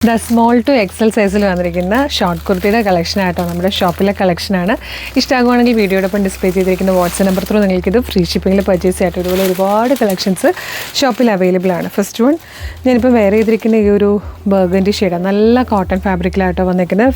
The small to Excel സൈസിൽ വന്നിരിക്കുന്ന short കുർത്തിയുടെ കളക്ഷനായിട്ടോ നമ്മുടെ ഷോപ്പിലെ കളക്ഷനാണ്. ഇഷ്ടമാകുവാണെങ്കിൽ വീഡിയോടൊപ്പം ഡിസ്പ്ലേ ചെയ്തിരിക്കുന്ന വാട്സ്ആപ്പ് നമ്പർ ത്രൂ നിങ്ങൾക്കിത് ഫ്രീ ഷിപ്പിങ്ങിൽ പർച്ചേസ് ചെയ്യാട്ടോ. ഇതുപോലെ ഒരുപാട് കളക്ഷൻസ് ഷോപ്പിൽ അവൈലബിൾ ആണ്. ഫസ്റ്റ് വൺ ഞാനിപ്പോൾ വെയർ ചെയ്തിരിക്കുന്ന ഈ ഒരു ബർഗൻഡി ഷെയ്ഡാണ്. നല്ല കോട്ടൺ ഫാബ്രിക്കിലായിട്ടോ വന്നിരിക്കുന്നത്.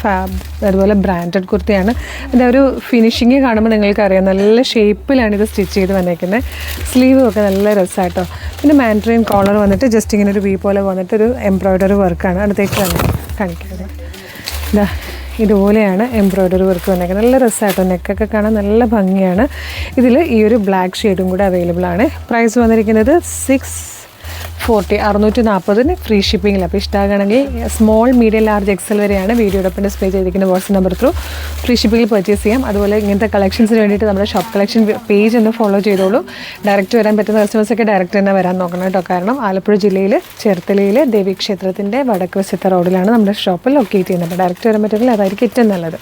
അതുപോലെ ബ്രാൻഡഡ് കുർത്തിയാണ്. അതിൻ്റെ ഒരു ഫിനിഷിങ് കാണുമ്പോൾ നിങ്ങൾക്കറിയാം നല്ല ഷേപ്പിലാണ് ഇത് സ്റ്റിച്ച് ചെയ്ത് വന്നിരിക്കുന്നത്. സ്ലീവും ഒക്കെ നല്ല രസമായിട്ടോ. പിന്നെ മാൻഡ്രിൻ കോളർ വന്നിട്ട് ജസ്റ്റ് ഇങ്ങനെ ഒരു വി പോലെ വന്നിട്ട് ഒരു എംബ്രോയ്ഡറി വർക്കാണ്. അടുത്തേക്ക് കാണിക്കുന്നത് ഇതാ ഇതുപോലെയാണ് എംബ്രോയ്ഡറി വർക്ക് വന്നേക്കുന്നത്. നല്ല രസമായിട്ടോ. നെക്കൊക്കെ കാണാൻ നല്ല ഭംഗിയാണ്. ഇതിൽ ഈ ഒരു ബ്ലാക്ക് ഷെയ്ഡും കൂടെ അവൈലബിൾ ആണ്. പ്രൈസ് വന്നിരിക്കുന്നത് 640 ഫ്രീ ഷിപ്പിങ്ങിൽ. അപ്പോൾ ഇഷ്ടമാകണമെങ്കിൽ സ്മോൾ മീഡിയം ലാർജ് എക്സൽ വരെയാണ് വീഡിയോടൊപ്പം ഡിസ്പ്ലേ ചെയ്തിരിക്കുന്ന വാട്സ്ആപ്പ് നമ്പർ ത്രൂ ഫ്രീ ഷിപ്പിങ്ങിൽ പർച്ചേസ് ചെയ്യാം. അതുപോലെ ഇങ്ങനത്തെ കളക്ഷൻസിന് വേണ്ടിയിട്ട് നമ്മുടെ ഷോപ്പ് കളക്ഷൻ പേജ് ഒന്ന് ഫോളോ ചെയ്തോളൂ. ഡയറക്റ്റ് വരാൻ പറ്റുന്ന കസ്റ്റമേഴ്സൊക്കെ ഡയറക്റ്റ് തന്നെ വരാൻ നോക്കണം കേട്ടോ. കാരണം ആലപ്പുഴ ജില്ലയിൽ ചേർത്തലയിൽ ദേവീക്ഷേത്രത്തിൻ്റെ വടക്ക് വശത്തെ റോഡിലാണ് നമ്മുടെ ഷോപ്പ് ലൊക്കേറ്റ് ചെയ്യുന്നത്. അപ്പോൾ ഡയറക്റ്റ് വരാൻ പറ്റുമെങ്കിൽ അതായിരിക്കും ഏറ്റവും നല്ലത്.